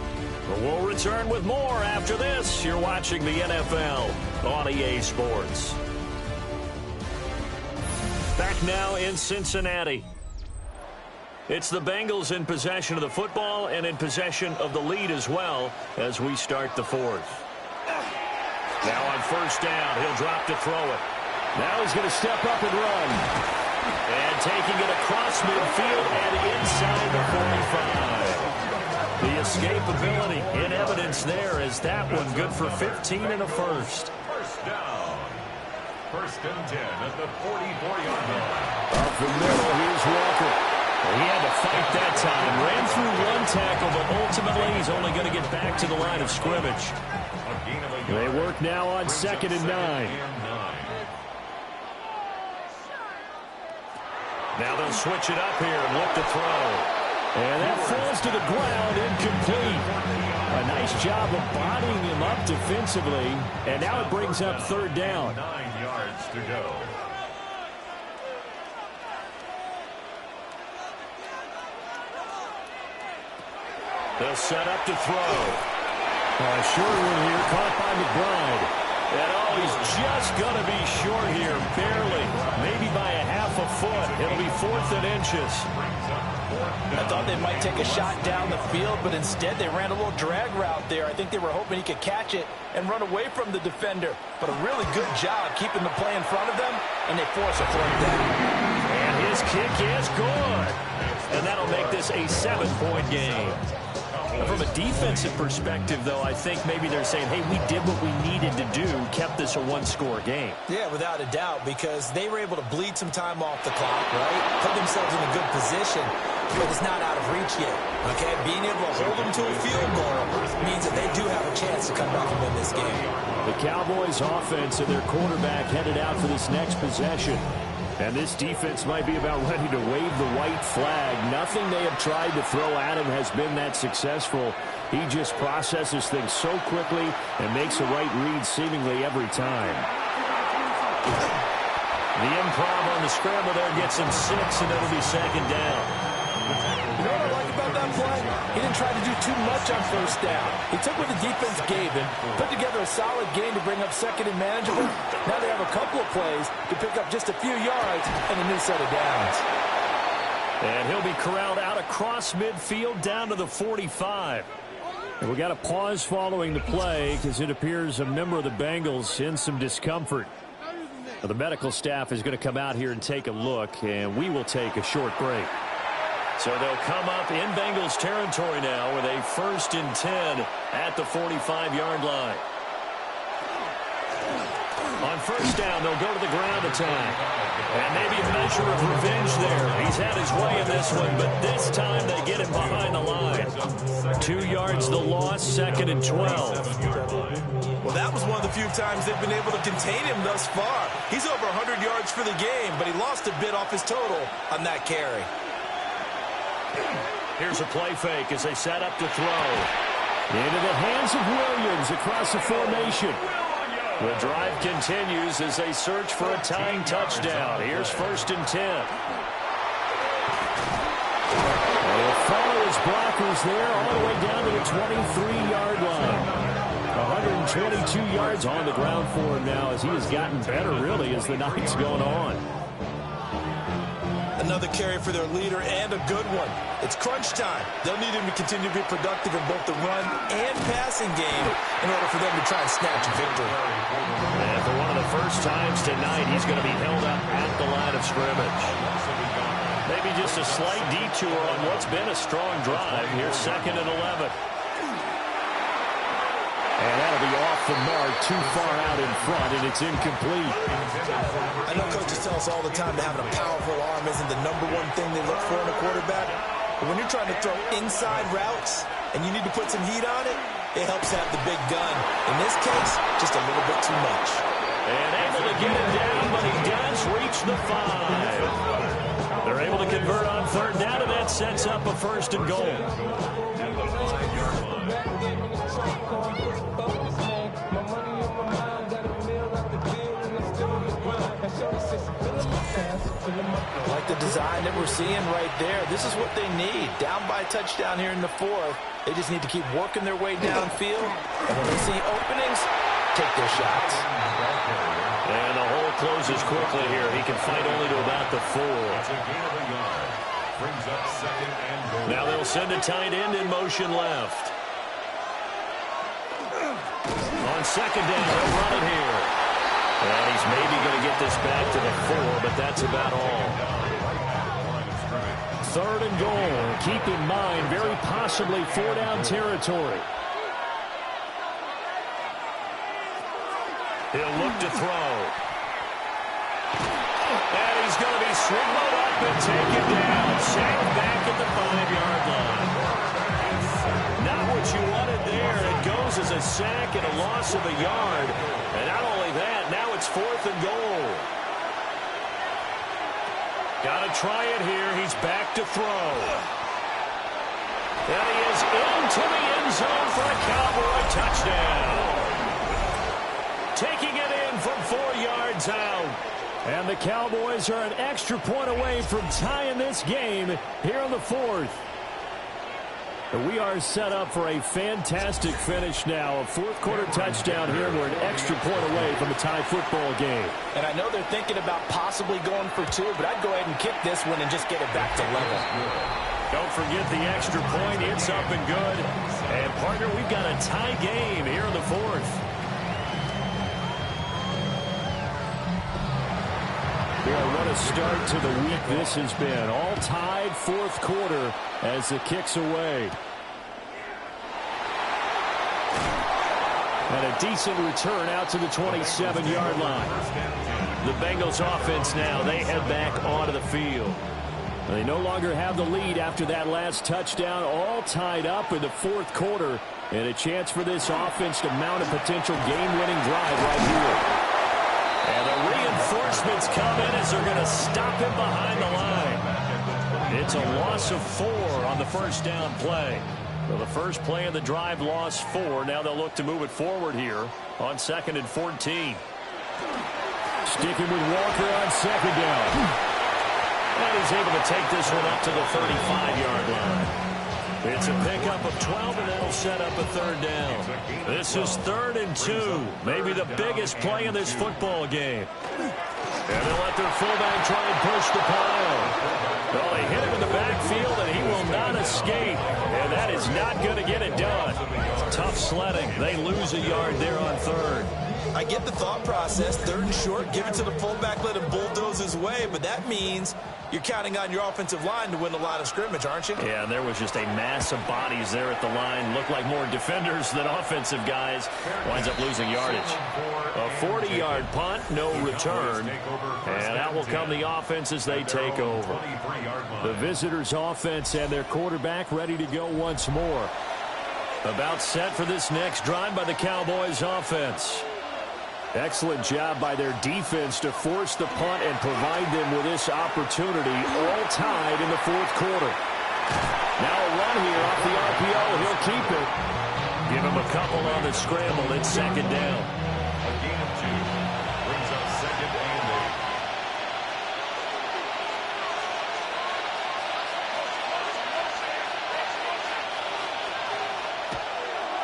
But we'll return with more after this. You're watching the NFL on EA Sports. Back now in Cincinnati. It's the Bengals in possession of the football and in possession of the lead as well as we start the fourth. Now on first down, he'll drop to throw it. Now he's going to step up and run. And taking it across midfield and inside the 45. The escapability in evidence there as that one good for 15 and a first. First down. First and 10 at the 44-yard line. Up the middle, here's Walker. He had to fight that time. Ran through one tackle, but ultimately he's only going to get back to the line of scrimmage. They work now on 2nd and 9. Now they'll switch it up here and look to throw. And that falls to the ground, incomplete. A nice job of bodying him up defensively. And now it brings up 3rd down. 9 yards to go. They'll set up to throw. Short one here, caught by McBride. And he's just going to be short here, barely. Maybe by a half a foot. It'll be 4th and inches. I thought they might take a shot down the field, but instead they ran a little drag route there. I think they were hoping he could catch it and run away from the defender. But a really good job keeping the play in front of them, and they force a 4th down. And his kick is good. And that'll make this a 7-point game. From a defensive perspective, though, I think maybe they're saying, hey, we did what we needed to do, kept this a 1-score game. Yeah, without a doubt, because they were able to bleed some time off the clock, right? Put themselves in a good position, but it's not out of reach yet, okay? Being able to hold them to a field goal means that they do have a chance to come back and win this game. The Cowboys offense and their quarterback headed out for this next possession. And this defense might be about ready to wave the white flag. Nothing they have tried to throw at him has been that successful. He just processes things so quickly and makes a right read seemingly every time. The improv on the scramble there gets him 6, and it'll be 2nd down. You know what I like about that play? He didn't try to do too much on first down. He took what the defense gave him, put together a solid game to bring up 2nd and manageable. Now they have a couple of plays to pick up just a few yards and a new set of downs. And he'll be corralled out across midfield down to the 45. And we got a pause following the play because it appears a member of the Bengals in some discomfort. Well, the medical staff is going to come out here and take a look, and we will take a short break. So they'll come up in Bengals territory now with a 1st and 10 at the 45-yard line. On first down, they'll go to the ground attack. And maybe a measure of revenge there. He's had his way in this one, but this time they get him behind the line. 2 yards the loss, 2nd and 12. Well, that was one of the few times they've been able to contain him thus far. He's over 100 yards for the game, but he lost a bit off his total on that carry. Here's a play fake as they set up to throw. Into the hands of Williams across the formation. The drive continues as they search for a tying touchdown. Here's 1st and 10. They'll follow his blockers there all the way down to the 23-yard line. 122 yards on the ground for him now as he has gotten better, really, as the night's gone on. Another carry for their leader and a good one. It's crunch time. They'll need him to continue to be productive in both the run and passing game in order for them to try and snatch a victory. And for one of the first times tonight, he's going to be held up at the line of scrimmage. Maybe just a slight detour on what's been a strong drive. Here's 2nd and 11. And that'll be off the mark, too far out in front, and it's incomplete. I know coaches tell us all the time that having a powerful arm isn't the #1 thing they look for in a quarterback. But when you're trying to throw inside routes and you need to put some heat on it, it helps have the big gun. In this case, just a little bit too much. And able to get it down, but he does reach the 5. They're able to convert on 3rd down, and that sets up a 1st and goal. Like the design that we're seeing right there. This is what they need. Down by a touchdown here in the 4th. They just need to keep working their way downfield. And when they see openings, take their shots. And the whole closes quickly here. He can fight only to about the 4. It's a gain of a yard. Brings up second and goal. Now they'll send a tight end in motion left. On second down, he'll run it here. And he's maybe going to get this back to the 4, but that's about all. Third and goal. Keep in mind, very possibly 4-down territory. He'll look to throw. And he's going to be swallowed up and taken down. Sacked back at the 5-yard line. Not what you wanted there. It goes as a sack and a loss of a yard. And not only that, now it's 4th and goal. Got to try it here. He's back to throw. And he is into the end zone for a Cowboy touchdown. Taking it in from 4 yards out. And the Cowboys are an extra point away from tying this game here in the 4th. We are set up for a fantastic finish now. A 4th-quarter touchdown here. We're an extra point away from a tie football game. And I know they're thinking about possibly going for 2, but I'd go ahead and kick this one and just get it back to level. Don't forget the extra point. It's up and good. And, partner, we've got a tie game here in the 4th. Yeah, what a start to the week this has been. All tied 4th quarter as the kick's away. And a decent return out to the 27-yard line. The Bengals offense now, they head back onto the field. They no longer have the lead after that last touchdown. All tied up in the 4th quarter. And a chance for this offense to mount a potential game-winning drive right here. And the reinforcements come in as they're going to stop him behind the line. It's a loss of 4 on the first down play. So the first play of the drive lost 4. Now they'll look to move it forward here on 2nd and 14. Sticking with Walker on 2nd down. And he's able to take this one up to the 35-yard line. It's a pickup of 12, and that'll set up a 3rd down. This is 3rd and 2, maybe the biggest play in this football game. And they'll let their fullback try and push the pile. Well, they hit him in the backfield, and he will not escape. And that is not going to get it done. Tough sledding. They lose a yard there on 3rd. I get the thought process. 3rd and short, give it to the fullback, let him bulldoze his way. But that means you're counting on your offensive line to win the line of scrimmage, aren't you? Yeah, there was just a mass of bodies there at the line. Looked like more defenders than offensive guys. Winds up losing yardage. A 40-yard punt, no return. And out will come the offense as they take over. The visitors' offense and their quarterback ready to go once more. About set for this next drive by the Cowboys offense. Excellent job by their defense to force the punt and provide them with this opportunity, all tied in the 4th quarter. Now a run here off the RPO. He'll keep it. Give him a couple on the scramble. It's 2nd down. A gain of 2. Brings up 2nd and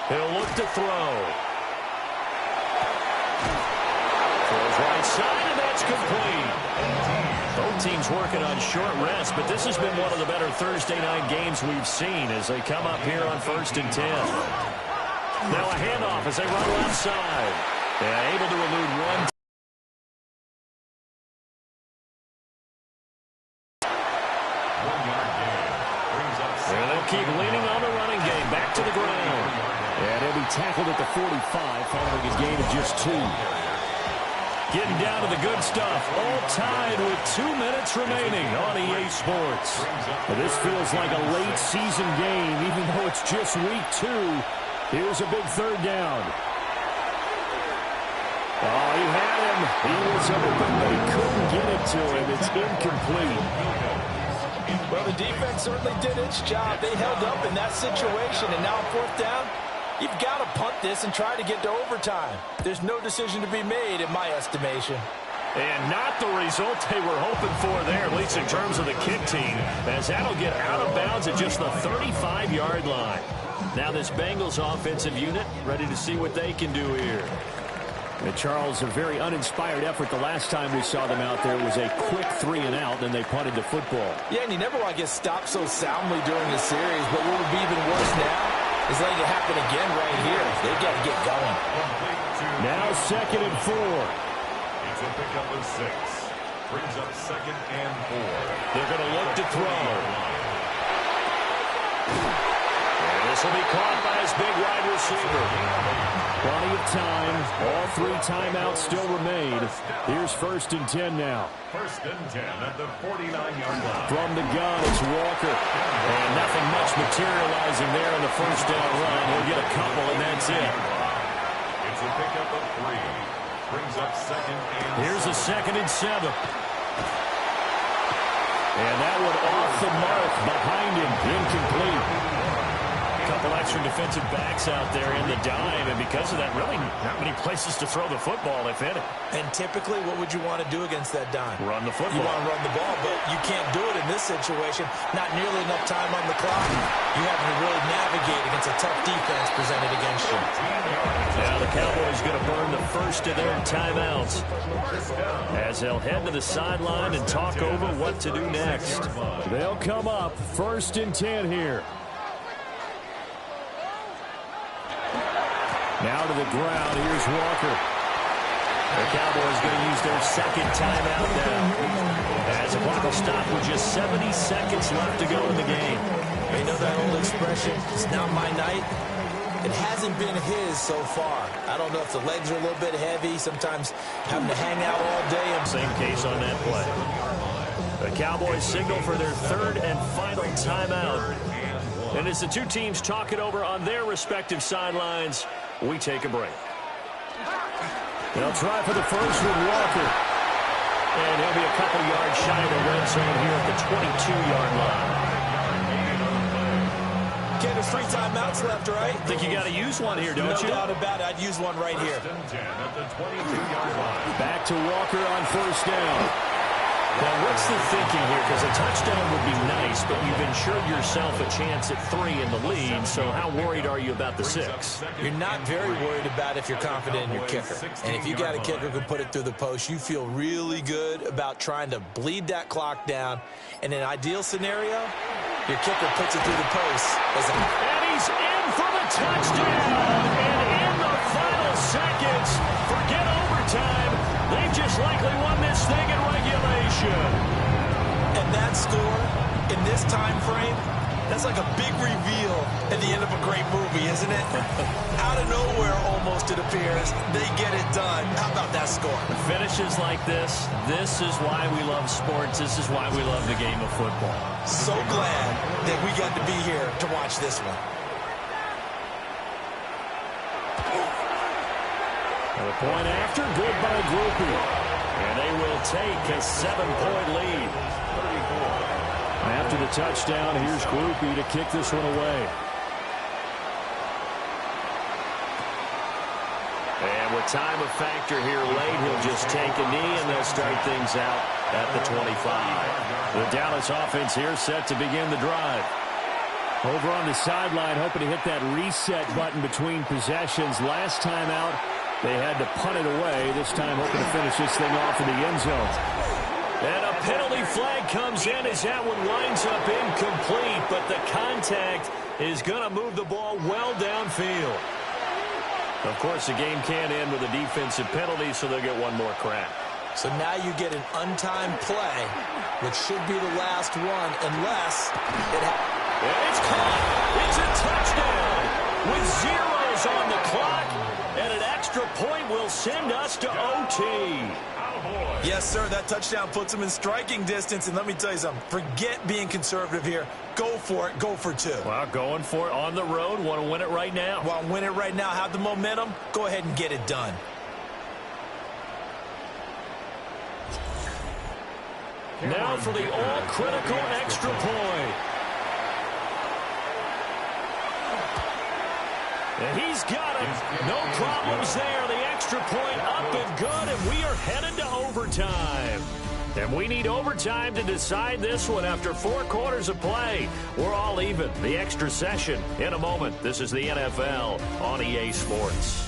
8. He'll look to throw. Throws right side, and that's complete. Both teams working on short rest, but this has been one of the better Thursday night games we've seen as they come up here on 1st and 10. Now a handoff as they run left side. Yeah, able to elude one. And they'll keep leaning on the running game. Back to the ground. And he'll be tackled at the 45 following a gain of just 2. Getting down to the good stuff. All tied with 2 minutes remaining on EA Sports. Well, this feels like a late season game, even though it's just week 2. Here's a big 3rd down. Oh, he had him. He was open, but he couldn't get it to him. It's incomplete. Well, the defense certainly did its job. They held up in that situation, and now on 4th down, you've got to punt this and try to get to overtime. There's no decision to be made in my estimation. And not the result they were hoping for there, at least in terms of the kick team, as that'll get out of bounds at just the 35-yard line. Now this Bengals offensive unit ready to see what they can do here. And Charles, a very uninspired effort the last time we saw them out there. It was a quick 3 and out, and they punted the football. Yeah, and you never want to get stopped so soundly during the series, but what would be even worse now is letting it happen again right here. They've got to get going. Now 2nd and 4. It's a pickup of 6. Brings up 2nd and 4. They're going to look to throw. And this will be caught by his big wide receiver. Plenty of time. All 3 timeouts still remain. Here's 1st and 10 now. 1st and 10 at the 49-yard line. From the gun, it's Walker. And nothing much materializing there in the first down run. He'll get a couple, and that's it. It's a pickup of 3. Brings up 2nd and Here's a 2nd and 7. And that one off the mark behind him. Incomplete. Couple extra defensive backs out there in the dime, and because of that, really not many places to throw the football, if any. And typically, what would you want to do against that dime? Run the football. You want to run the ball, but you can't do it in this situation. Not nearly enough time on the clock. You have to really navigate against a tough defense presented against you. Now the Cowboys going to burn the first of their timeouts as they'll head to the sideline and talk over what to do next. They'll come up 1st and 10 here. Now to the ground. Here's Walker. The Cowboys going to use their 2nd timeout now as the clock will stop with just 70 seconds left to go in the game. You know that old expression, it's not my night? It hasn't been his so far. I don't know if the legs are a little bit heavy, sometimes having to hang out all day. Same case on that play. The Cowboys signal for their 3rd and final timeout. And as the two teams talk it over on their respective sidelines, we take a break. They'll try for the first with Walker. And he'll be a couple yards shy of the red zone here at the 22-yard line. Okay, there's 3 timeouts left, right? I think you got to use one here, don't you? No doubt about it. I'd use one right here. 1st and 10 at the 22-yard line. Back to Walker on 1st down. Now, what's the thinking here? Because a touchdown would be nice, but you've ensured yourself a chance at 3 in the lead, so how worried are you about the 6? You're not very worried about if you're confident in your kicker. And if you got a kicker who can put it through the post, you feel really good about trying to bleed that clock down. In an ideal scenario, your kicker puts it through the post. And he's in for the touchdown! And in the final seconds, forget overtime, they've just likely won this thing in regulation. And that score, in this time frame, that's like a big reveal at the end of a great movie, isn't it? Out of nowhere, almost, it appears, they get it done. How about that score? Finishes like this is why we love sports. This is why we love the game of football. So glad that we got to be here to watch this one. The point after, good by Groupie. And they will take a 7-point lead. After the touchdown, here's Groupie to kick this one away. And with time a factor here late, he'll just take a knee and they'll start things out at the 25. The Dallas offense here set to begin the drive. Over on the sideline, hoping to hit that reset button between possessions. Last time out, they had to punt it away. This time hoping to finish this thing off in the end zone. And a penalty flag comes in as that one winds up incomplete, but the contact is going to move the ball well downfield. Of course, the game can't end with a defensive penalty, so they'll get one more crack. So now you get an untimed play, which should be the last one, unless it and it's caught. It's a touchdown with zeros on the clock, and an extra point will send us to OT. Yes, sir, that touchdown puts them in striking distance, and let me tell you something. Forget being conservative here. Go for it. Go for 2. Well, going for it on the road. Want to win it right now. Want to win it right now. Have the momentum. Go ahead and get it done. Now for the all-critical extra point. And he's got it. No problems there. The extra point up and good, and we are headed to overtime. And we need overtime to decide this one after 4 quarters of play. We're all even. The extra session in a moment. This is the NFL on EA Sports.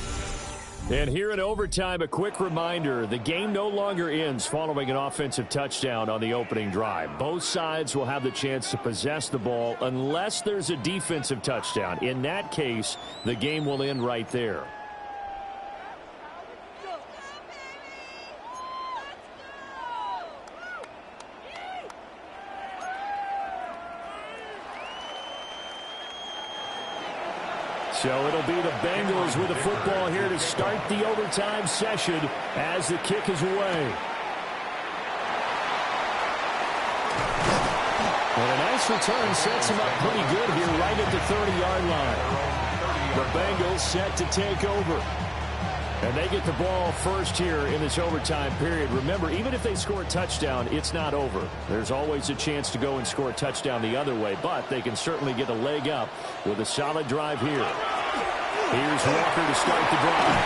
And here in overtime, a quick reminder, the game no longer ends following an offensive touchdown on the opening drive. Both sides will have the chance to possess the ball unless there's a defensive touchdown. In that case, the game will end right there. So it'll be the Bengals with the football here to start the overtime session as the kick is away. And a nice return sets him up pretty good here right at the 30-yard line. The Bengals set to take over. And they get the ball first here in this overtime period. Remember, even if they score a touchdown, it's not over. There's always a chance to go and score a touchdown the other way, but they can certainly get a leg up with a solid drive here. Here's Walker to start the drive.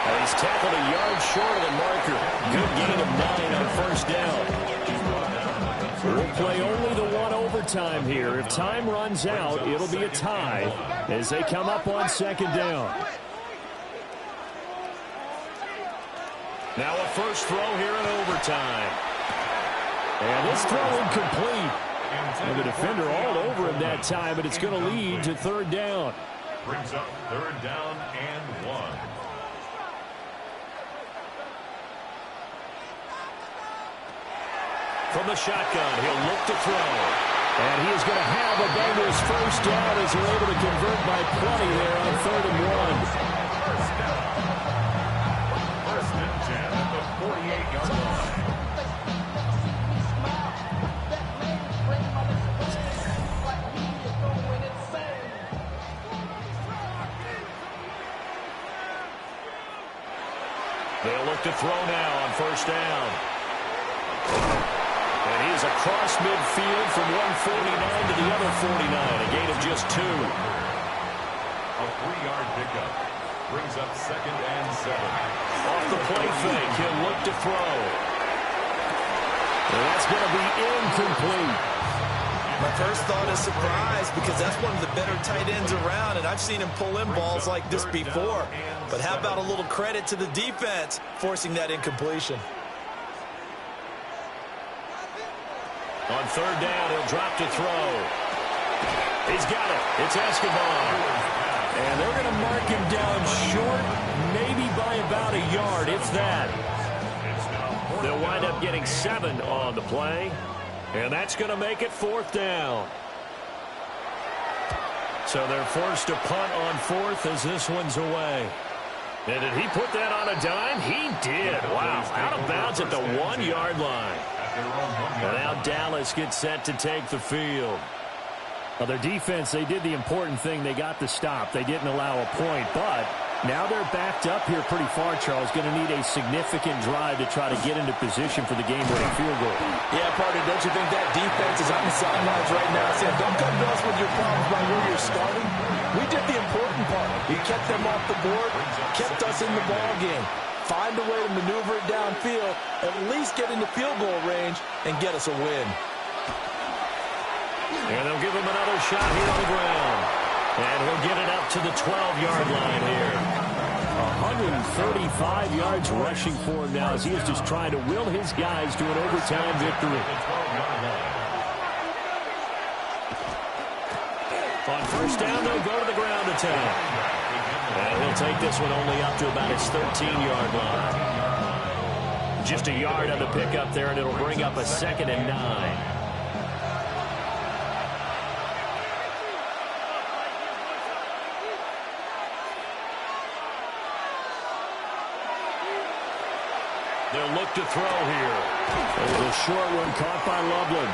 And he's tackled a yard short of the marker. Good gain of 9 on first down. We'll play only the one overtime here. If time runs out, it'll be a tie as they come up on second down. Now a first throw here in overtime. And this throw incomplete. And the defender all over him that time, but it's going to lead to third down. Brings up third down and 1. From the shotgun, he'll look to throw. And he is going to have a Bengals first down as they're able to convert by plenty there on 3rd and 1. First down. First and 10 at the 48-yard line. They'll look to throw now on first down. And he is across midfield from 149 to the other 49, a gain of just 2. A 3-yard pickup brings up 2nd and 7. Off the play fake, he'll look to throw. And that's going to be incomplete. My first thought is surprise because that's one of the better tight ends around, and I've seen him pull in balls like this before. But how about a little credit to the defense forcing that incompletion? On third down, he'll drop to throw. He's got it. It's Escobar. And they're going to mark him down short, maybe by about a yard, if that. They'll wind up getting 7 on the play. And that's going to make it 4th down. So they're forced to punt on 4th as this one's away. And did he put that on a dime? He did. Wow. Out of bounds at the 1-yard line. And now Dallas gets set to take the field. Well, their defense, they did the important thing. They got the stop. They didn't allow a point, but now they're backed up here pretty far, Charles. Going to need a significant drive to try to get into position for the game-winning field goal. Yeah, partner, don't you think that defense is on the sidelines right now saying, don't come to us with your problems by where you're starting? We did the important part. We kept them off the board, kept us in the ball game. Find a way to maneuver it downfield, at least get into field goal range, and get us a win. And they'll give him another shot here on the ground. And he'll get it up to the 12-yard line here. 135 yards rushing for him now as he is just trying to will his guys to an overtime victory. On first down, they'll go to the ground attack. And he'll take this one only up to about his 13-yard line. Just a yard on the pickup there, and it'll bring up a 2nd and 9. They'll look to throw here. There's a short one caught by Loveland.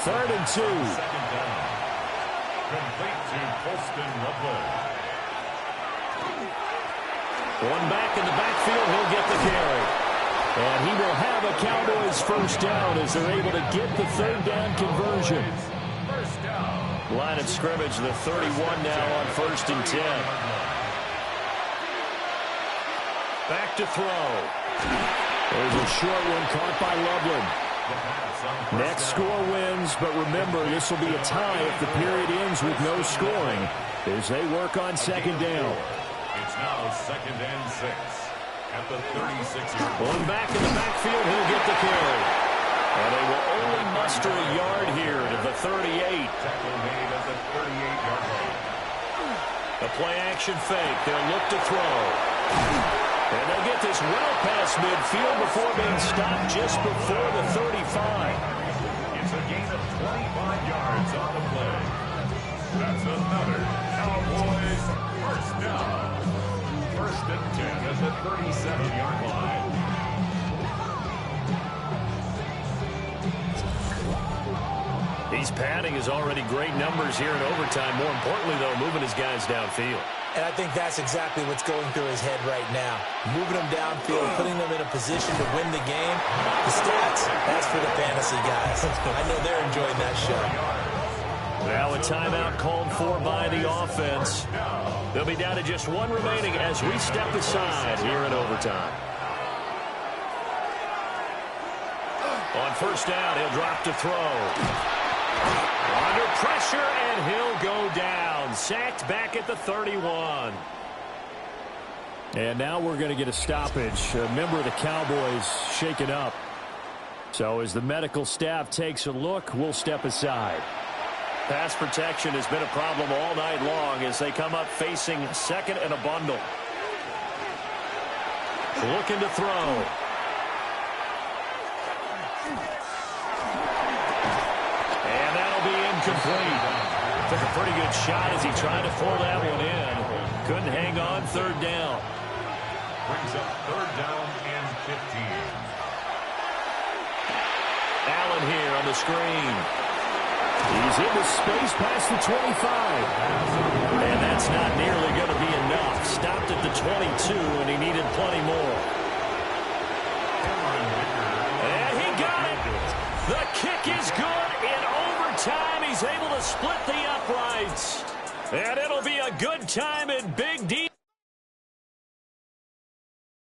3rd and 2. Second down. Complete to Colston Loveland. One back in the backfield. He'll get the carry. And he will have a Cowboys first down as they're able to get the 3rd down conversion. First down. Line of scrimmage, the 31 now on 1st and 10. Back to throw. There's a short one caught by Loveland. Next score wins, but remember, this will be a tie if the period ends with no scoring as they work on 2nd down. It's now 2nd and 6 at the 36-yard line. Going back in the backfield, he'll get the carry. And they will only muster a yard here to the 38. Tackle made at the 38-yard line. A play-action fake. They'll look to throw. And they'll get this well past midfield before being stopped just before the 35. It's a gain of 25 yards on the play. That's another Cowboys first down. 1st and 10 at the 37-yard line. He's padding his already great numbers here in overtime. More importantly, though, moving his guys downfield. And I think that's exactly what's going through his head right now. Moving them downfield, putting them in a position to win the game. The stats, that's for the fantasy guys. I know they're enjoying that show. Now a timeout called for by the offense. They'll be down to just one remaining as we step aside here in overtime. On 1st down, he'll drop to throw. Under pressure, and he'll go down. Sacked back at the 31. And now we're going to get a stoppage. A member of the Cowboys shaken up. So as the medical staff takes a look, we'll step aside. Pass protection has been a problem all night long as they come up facing 2nd and a bundle. Looking to throw. And that'll be incomplete. Took a pretty good shot as he tried to pull that one in. Couldn't hang on. 3rd down. Brings up 3rd down and 15. Allen here on the screen. He's into space past the 25. And that's not nearly going to be enough. Stopped at the 22, and he needed plenty more. And he got it. The kick is good. In overtime, he's able to split the uprights. And it'll be a good time in Big D